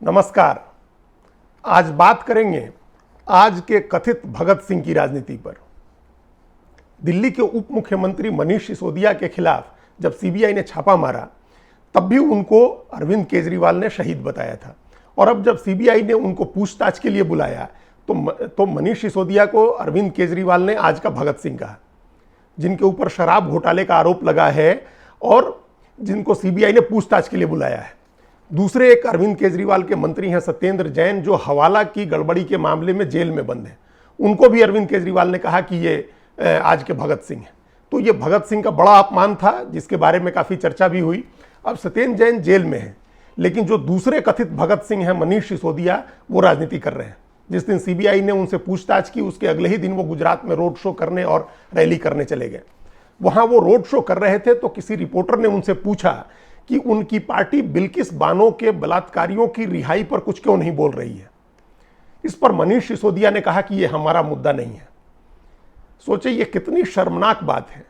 नमस्कार। आज बात करेंगे आज के कथित भगत सिंह की राजनीति पर। दिल्ली के उप मुख्यमंत्री मनीष सिसोदिया के खिलाफ जब सीबीआई ने छापा मारा तब भी उनको अरविंद केजरीवाल ने शहीद बताया था, और अब जब सीबीआई ने उनको पूछताछ के लिए बुलाया तो मनीष सिसोदिया को अरविंद केजरीवाल ने आज का भगत सिंह कहा, जिनके ऊपर शराब घोटाले का आरोप लगा है और जिनको सीबीआई ने पूछताछ के लिए बुलाया है। दूसरे एक अरविंद केजरीवाल के मंत्री हैं सत्येंद्र जैन, जो हवाला की गड़बड़ी के मामले में जेल में बंद हैं। उनको भी अरविंद केजरीवाल ने कहा कि ये आज के भगत सिंह हैं। तो ये भगत सिंह का बड़ा अपमान था, जिसके बारे में काफ़ी चर्चा भी हुई। अब सत्येंद्र जैन जेल में है, लेकिन जो दूसरे कथित भगत सिंह हैं मनीष सिसोदिया, वो राजनीति कर रहे हैं। जिस दिन सीबीआई ने उनसे पूछताछ की उसके अगले ही दिन वो गुजरात में रोड शो करने और रैली करने चले गए। वहाँ वो रोड शो कर रहे थे तो किसी रिपोर्टर ने उनसे पूछा कि उनकी पार्टी बिल्किस बानो के बलात्कारियों की रिहाई पर कुछ क्यों नहीं बोल रही है। इस पर मनीष सिसोदिया ने कहा कि यह हमारा मुद्दा नहीं है। सोचे ये कितनी शर्मनाक बात है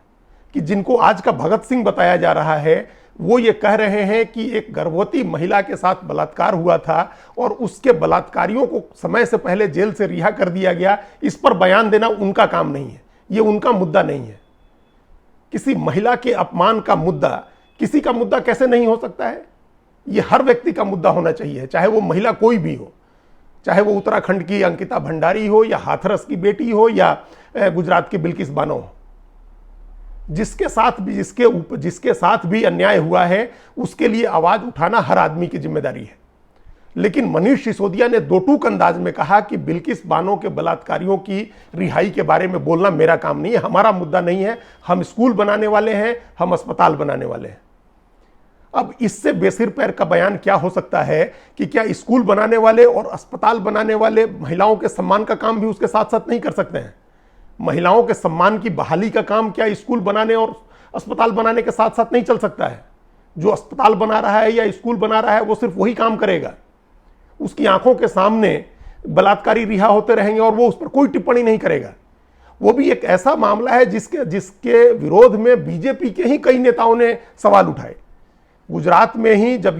कि जिनको आज का भगत सिंह बताया जा रहा है वो ये कह रहे हैं कि एक गर्भवती महिला के साथ बलात्कार हुआ था और उसके बलात्कारियों को समय से पहले जेल से रिहा कर दिया गया। इस पर बयान देना उनका काम नहीं है, ये उनका मुद्दा नहीं है। किसी महिला के अपमान का मुद्दा किसी का मुद्दा कैसे नहीं हो सकता है? ये हर व्यक्ति का मुद्दा होना चाहिए, चाहे वो महिला कोई भी हो, चाहे वो उत्तराखंड की अंकिता भंडारी हो या हाथरस की बेटी हो या गुजरात की बिल्किस बानो हो। जिसके साथ भी अन्याय हुआ है उसके लिए आवाज उठाना हर आदमी की जिम्मेदारी है। लेकिन मनीष सिसोदिया ने दो टूक अंदाज में कहा कि बिल्किस बानो के बलात्कारियों की रिहाई के बारे में बोलना मेरा काम नहीं है, हमारा मुद्दा नहीं है। हम स्कूल बनाने वाले हैं, हम अस्पताल बनाने वाले हैं। अब इससे बेसिर पैर का बयान क्या हो सकता है कि क्या स्कूल बनाने वाले और अस्पताल बनाने वाले महिलाओं के सम्मान का काम भी उसके साथ साथ नहीं कर सकते हैं? महिलाओं के सम्मान की बहाली का काम क्या स्कूल बनाने और अस्पताल बनाने के साथ साथ नहीं चल सकता है? जो अस्पताल बना रहा है या स्कूल बना रहा है वो सिर्फ वही काम करेगा। उसकी आंखों के सामने बलात्कारी रिहा होते रहेंगे और वो उस पर कोई टिप्पणी नहीं करेगा। वो भी एक ऐसा मामला है जिसके विरोध में बीजेपी के ही कई नेताओं ने सवाल उठाए। गुजरात में ही जब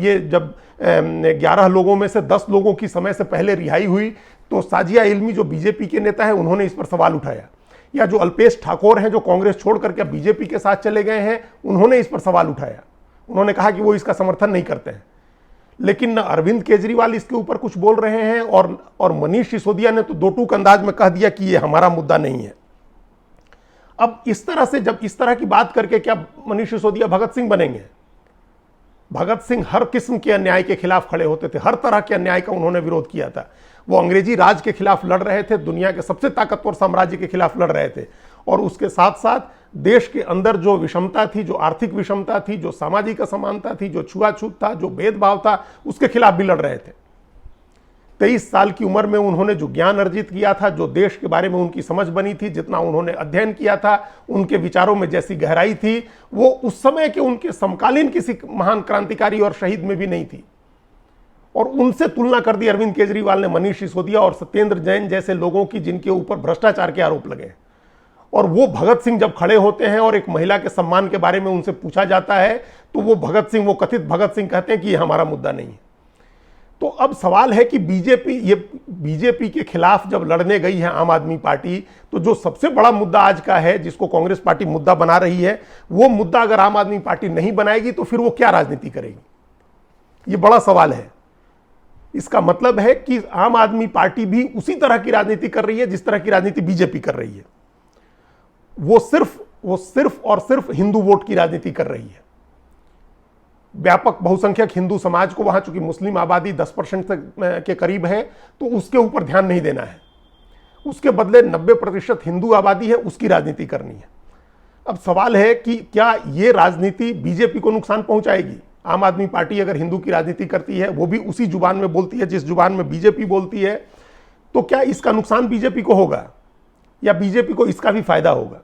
11 लोगों में से 10 लोगों की समय से पहले रिहाई हुई तो साजिया इल्मी जो बीजेपी के नेता हैं उन्होंने इस पर सवाल उठाया। या जो अल्पेश ठाकोर हैं जो कांग्रेस छोड़ करके बीजेपी के साथ चले गए हैं, उन्होंने इस पर सवाल उठाया। उन्होंने कहा कि वो इसका समर्थन नहीं करते हैं। लेकिन न अरविंद केजरीवाल इसके ऊपर कुछ बोल रहे हैं और मनीष सिसोदिया ने तो दो टूक अंदाज में कह दिया कि ये हमारा मुद्दा नहीं है। अब इस तरह से जब इस तरह की बात करके क्या मनीष सिसोदिया भगत सिंह बनेंगे? भगत सिंह हर किस्म के अन्याय के खिलाफ खड़े होते थे, हर तरह के अन्याय का उन्होंने विरोध किया था। वो अंग्रेजी राज के खिलाफ लड़ रहे थे, दुनिया के सबसे ताकतवर साम्राज्य के खिलाफ लड़ रहे थे, और उसके साथ साथ देश के अंदर जो विषमता थी, जो आर्थिक विषमता थी, जो सामाजिक असमानता थी, जो छुआछूत था, जो भेदभाव था, उसके खिलाफ भी लड़ रहे थे। 23 साल की उम्र में उन्होंने जो ज्ञान अर्जित किया था, जो देश के बारे में उनकी समझ बनी थी, जितना उन्होंने अध्ययन किया था, उनके विचारों में जैसी गहराई थी, वो उस समय के उनके समकालीन किसी महान क्रांतिकारी और शहीद में भी नहीं थी। और उनसे तुलना कर दी अरविंद केजरीवाल ने मनीष सिसोदिया और सत्येंद्र जैन जैसे लोगों की, जिनके ऊपर भ्रष्टाचार के आरोप लगे। और वो भगत सिंह जब खड़े होते हैं और एक महिला के सम्मान के बारे में उनसे पूछा जाता है तो वो भगत सिंह, वो कथित भगत सिंह कहते हैं कि ये हमारा मुद्दा नहीं है। तो अब सवाल है कि बीजेपी के खिलाफ जब लड़ने गई है आम आदमी पार्टी, तो जो सबसे बड़ा मुद्दा आज का है, जिसको कांग्रेस पार्टी मुद्दा बना रही है, वो मुद्दा अगर आम आदमी पार्टी नहीं बनाएगी तो फिर वो क्या राजनीति करेगी? ये बड़ा सवाल है। इसका मतलब है कि आम आदमी पार्टी भी उसी तरह की राजनीति कर रही है जिस तरह की राजनीति बीजेपी कर रही है। वो सिर्फ और सिर्फ हिंदू वोट की राजनीति कर रही है। व्यापक बहुसंख्यक हिंदू समाज को, वहां चूंकि मुस्लिम आबादी 10% के करीब है, तो उसके ऊपर ध्यान नहीं देना है। उसके बदले 90% हिंदू आबादी है, उसकी राजनीति करनी है। अब सवाल है कि क्या ये राजनीति बीजेपी को नुकसान पहुंचाएगी? आम आदमी पार्टी अगर हिंदू की राजनीति करती है, वो भी उसी जुबान में बोलती है जिस जुबान में बीजेपी बोलती है, तो क्या इसका नुकसान बीजेपी को होगा या बीजेपी को इसका भी फायदा होगा?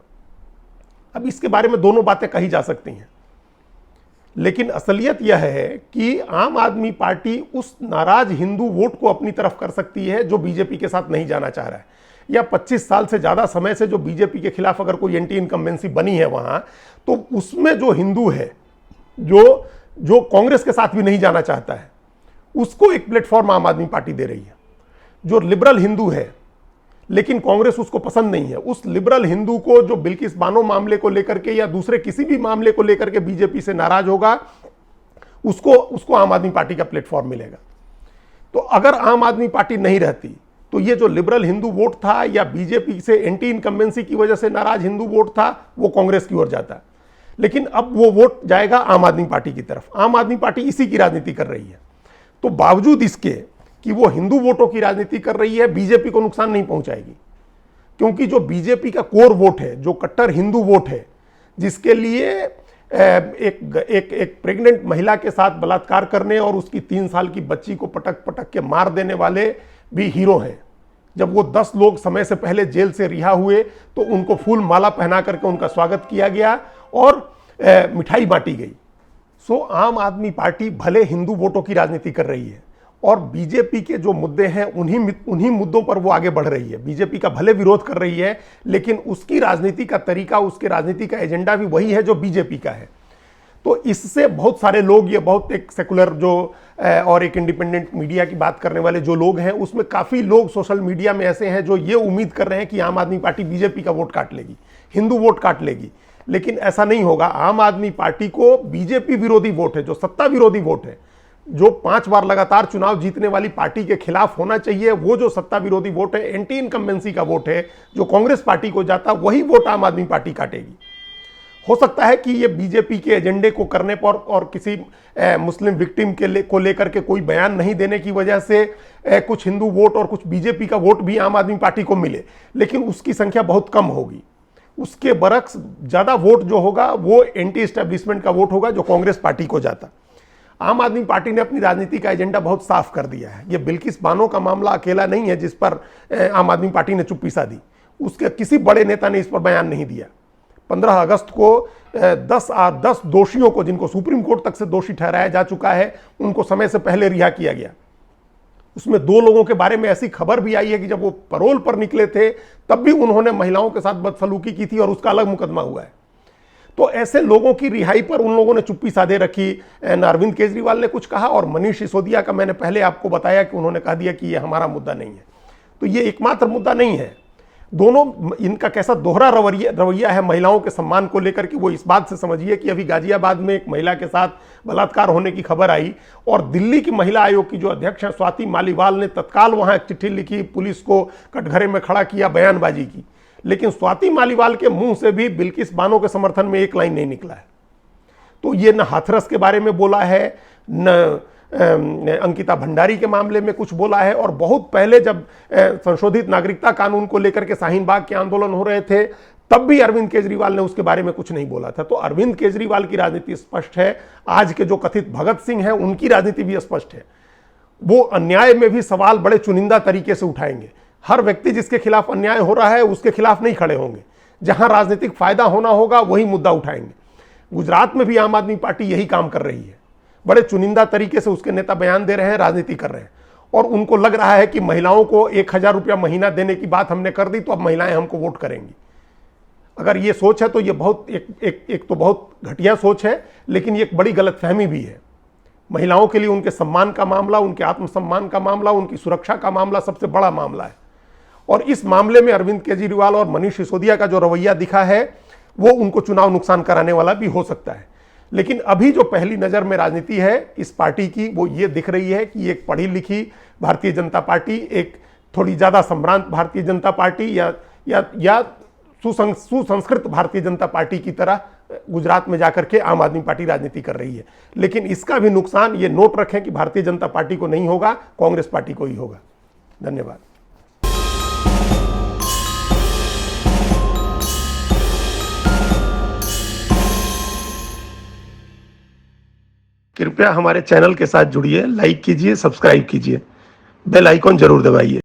अब इसके बारे में दोनों बातें कही जा सकती हैं, लेकिन असलियत यह है कि आम आदमी पार्टी उस नाराज हिंदू वोट को अपनी तरफ कर सकती है जो बीजेपी के साथ नहीं जाना चाह रहा है। या 25 साल से ज़्यादा समय से जो बीजेपी के खिलाफ अगर कोई एंटी इनकम्बेंसी बनी है वहाँ, तो उसमें जो हिंदू है, जो कांग्रेस के साथ भी नहीं जाना चाहता है, उसको एक प्लेटफॉर्म आम आदमी पार्टी दे रही है। जो लिबरल हिंदू है, लेकिन कांग्रेस उसको पसंद नहीं है, उस लिबरल हिंदू को जो बिल्किस बानो मामले को लेकर के या दूसरे किसी भी मामले को लेकर के बीजेपी से नाराज होगा, उसको आम आदमी पार्टी का प्लेटफॉर्म मिलेगा। तो अगर आम आदमी पार्टी नहीं रहती तो ये जो लिबरल हिंदू वोट था या बीजेपी से एंटी इनकम्बेंसी की वजह से नाराज हिंदू वोट था, वो कांग्रेस की ओर जाता। लेकिन अब वो वोट जाएगा आम आदमी पार्टी की तरफ। आम आदमी पार्टी इसी की राजनीति कर रही है। तो बावजूद इसके कि वो हिंदू वोटों की राजनीति कर रही है, बीजेपी को नुकसान नहीं पहुंचाएगी, क्योंकि जो बीजेपी का कोर वोट है, जो कट्टर हिंदू वोट है, जिसके लिए एक प्रेग्नेंट महिला के साथ बलात्कार करने और उसकी 3 साल की बच्ची को पटक पटक के मार देने वाले भी हीरो हैं। जब वो 10 लोग समय से पहले जेल से रिहा हुए तो उनको फूल माला पहना करके उनका स्वागत किया गया और मिठाई बांटी गई। सो आम आदमी पार्टी भले हिंदू वोटों की राजनीति कर रही है और बीजेपी के जो मुद्दे हैं उन्हीं मुद्दों पर वो आगे बढ़ रही है। बीजेपी का भले विरोध कर रही है, लेकिन उसकी राजनीति का तरीका, उसके राजनीति का एजेंडा भी वही है जो बीजेपी का है। तो इससे बहुत सारे लोग, ये बहुत एक सेकुलर जो और एक इंडिपेंडेंट मीडिया की बात करने वाले जो लोग हैं, उसमें काफ़ी लोग सोशल मीडिया में ऐसे हैं जो ये उम्मीद कर रहे हैं कि आम आदमी पार्टी बीजेपी का वोट काट लेगी, हिंदू वोट काट लेगी। लेकिन ऐसा नहीं होगा। आम आदमी पार्टी को बीजेपी विरोधी वोट है, जो सत्ता विरोधी वोट है, जो 5 बार लगातार चुनाव जीतने वाली पार्टी के खिलाफ होना चाहिए, वो जो सत्ता विरोधी वोट है, एंटी इनकम्बेंसी का वोट है, जो कांग्रेस पार्टी को जाता, वही वोट आम आदमी पार्टी काटेगी। हो सकता है कि ये बीजेपी के एजेंडे को करने पर और किसी मुस्लिम विक्टिम को लेकर के कोई बयान नहीं देने की वजह से कुछ हिंदू वोट और कुछ बीजेपी का वोट भी आम आदमी पार्टी को मिले, लेकिन उसकी संख्या बहुत कम होगी। उसके बरक्स ज़्यादा वोट जो होगा वो एंटी एस्टेब्लिशमेंट का वोट होगा, जो कांग्रेस पार्टी को जाता। आम आदमी पार्टी ने अपनी राजनीति का एजेंडा बहुत साफ कर दिया है। ये बिल्किस बानो का मामला अकेला नहीं है जिस पर आम आदमी पार्टी ने चुप्पी साधी। उसके किसी बड़े नेता ने इस पर बयान नहीं दिया। 15 अगस्त को 10 दोषियों को, जिनको सुप्रीम कोर्ट तक से दोषी ठहराया जा चुका है, उनको समय से पहले रिहा किया गया। उसमें 2 लोगों के बारे में ऐसी खबर भी आई है कि जब वो पैरोल पर निकले थे तब भी उन्होंने महिलाओं के साथ बदसलूकी की थी और उसका अलग मुकदमा हुआ है। तो ऐसे लोगों की रिहाई पर उन लोगों ने चुप्पी साधे रखी। अरविंद केजरीवाल ने कुछ कहा और मनीष सिसोदिया का मैंने पहले आपको बताया कि उन्होंने कह दिया कि ये हमारा मुद्दा नहीं है। तो ये एकमात्र मुद्दा नहीं है। दोनों, इनका कैसा दोहरा रवैया है महिलाओं के सम्मान को लेकर कि वो इस बात से समझिए कि अभी गाजियाबाद में एक महिला के साथ बलात्कार होने की खबर आई और दिल्ली की महिला आयोग की जो अध्यक्ष है स्वाति मालीवाल ने तत्काल वहां एक चिट्ठी लिखी, पुलिस को कटघरे में खड़ा किया, बयानबाजी की। लेकिन स्वाति मालीवाल के मुंह से भी बिल्किस बानो के समर्थन में एक लाइन नहीं निकला है। तो ये न हाथरस के बारे में बोला है, न अंकिता भंडारी के मामले में कुछ बोला है, और बहुत पहले जब संशोधित नागरिकता कानून को लेकर के शाहीन बाग के आंदोलन हो रहे थे तब भी अरविंद केजरीवाल ने उसके बारे में कुछ नहीं बोला था। तो अरविंद केजरीवाल की राजनीति स्पष्ट है। आज के जो कथित भगत सिंह हैं उनकी राजनीति भी स्पष्ट है। वो अन्याय में भी सवाल बड़े चुनिंदा तरीके से उठाएंगे। हर व्यक्ति जिसके खिलाफ अन्याय हो रहा है उसके खिलाफ नहीं खड़े होंगे। जहां राजनीतिक फायदा होना होगा वही मुद्दा उठाएंगे। गुजरात में भी आम आदमी पार्टी यही काम कर रही है। बड़े चुनिंदा तरीके से उसके नेता बयान दे रहे हैं, राजनीति कर रहे हैं, और उनको लग रहा है कि महिलाओं को 1000 रुपया महीना देने की बात हमने कर दी तो अब महिलाएं हमको वोट करेंगी। अगर ये सोच है तो ये बहुत एक तो बहुत घटिया सोच है, लेकिन ये एक बड़ी गलतफहमी भी है। महिलाओं के लिए उनके सम्मान का मामला, उनके आत्मसम्मान का मामला, उनकी सुरक्षा का मामला सबसे बड़ा मामला है। और इस मामले में अरविंद केजरीवाल और मनीष सिसोदिया का जो रवैया दिखा है वो उनको चुनाव नुकसान कराने वाला भी हो सकता है। लेकिन अभी जो पहली नज़र में राजनीति है इस पार्टी की, वो ये दिख रही है कि एक पढ़ी लिखी भारतीय जनता पार्टी, एक थोड़ी ज़्यादा संभ्रांत भारतीय जनता पार्टी या सुसंस्कृत भारतीय जनता पार्टी की तरह गुजरात में जाकर के आम आदमी पार्टी राजनीति कर रही है। लेकिन इसका भी नुकसान ये नोट रखें कि भारतीय जनता पार्टी को नहीं होगा, कांग्रेस पार्टी को ही होगा। धन्यवाद। कृपया हमारे चैनल के साथ जुड़िए, लाइक कीजिए, सब्सक्राइब कीजिए, बेल आइकॉन जरूर दबाइए।